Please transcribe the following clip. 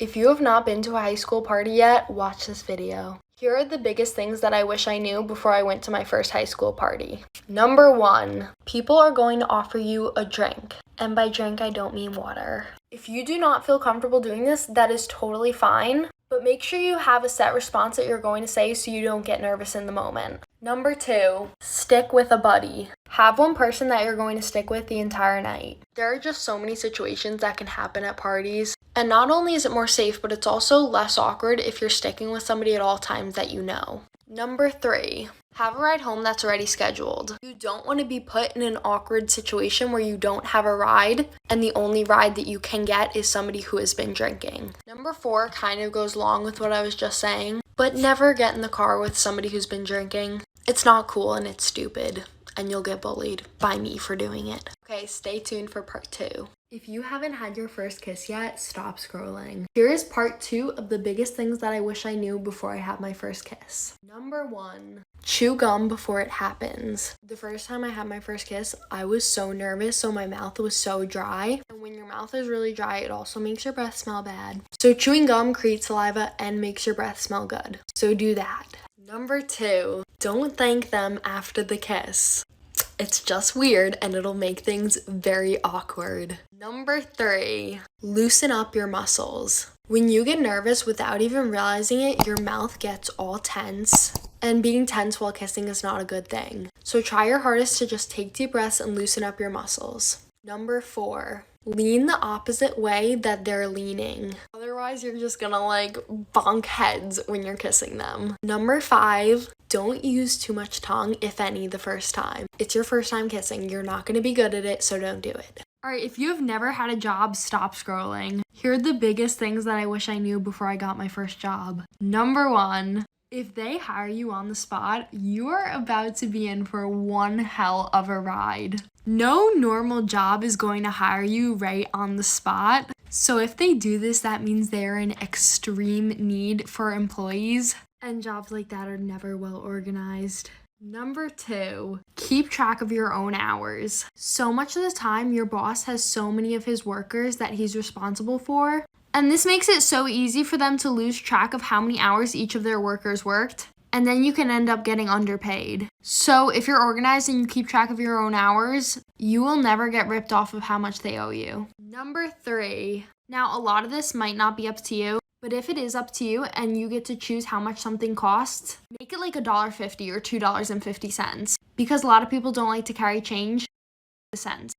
If you have not been to a high school party yet, watch this video. Here are the biggest things that I wish I knew before I went to my first high school party. Number 1, people are going to offer you a drink. And by drink, I don't mean water. If you do not feel comfortable doing this, that is totally fine. But make sure you have a set response that you're going to say so you don't get nervous in the moment. Number 2, stick with a buddy. Have one person that you're going to stick with the entire night. There are just so many situations that can happen at parties. And not only is it more safe, but it's also less awkward if you're sticking with somebody at all times that you know. Number 3, have a ride home that's already scheduled. You don't want to be put in an awkward situation where you don't have a ride and the only ride that you can get is somebody who has been drinking. Number 4 kind of goes along with what I was just saying, but never get in the car with somebody who's been drinking. It's not cool and it's stupid, and you'll get bullied by me for doing it. Okay, stay tuned for part 2. If you haven't had your first kiss yet, stop scrolling. Here is part 2 of the biggest things that I wish I knew before I had my first kiss. Number 1, chew gum before it happens. The first time I had my first kiss, I was so nervous, so my mouth was so dry. And when your mouth is really dry, it also makes your breath smell bad. So chewing gum creates saliva and makes your breath smell good. So do that. Number 2, don't thank them after the kiss. It's just weird and it'll make things very awkward. Number 3, loosen up your muscles. When you get nervous without even realizing it, your mouth gets all tense. And being tense while kissing is not a good thing. So try your hardest to just take deep breaths and loosen up your muscles. Number 4, lean the opposite way that they're leaning. Otherwise, you're just gonna like bonk heads when you're kissing them. Number 5, don't use too much tongue, if any, the first time. It's your first time kissing. You're not gonna be good at it, so don't do it. Alright, if you have never had a job, stop scrolling. Here are the biggest things that I wish I knew before I got my first job. Number 1, if they hire you on the spot, you are about to be in for one hell of a ride. No normal job is going to hire you right on the spot. So if they do this, that means they're in extreme need for employees. And jobs like that are never well organized. Number 2, keep track of your own hours. So much of the time, your boss has so many of his workers that he's responsible for. And this makes it so easy for them to lose track of how many hours each of their workers worked. And then you can end up getting underpaid. So if you're organized and you keep track of your own hours, you will never get ripped off of how much they owe you. Number 3, now a lot of this might not be up to you, but if it is up to you and you get to choose how much something costs, make it like $1.50 or $2.50 because a lot of people don't like to carry change. Cents.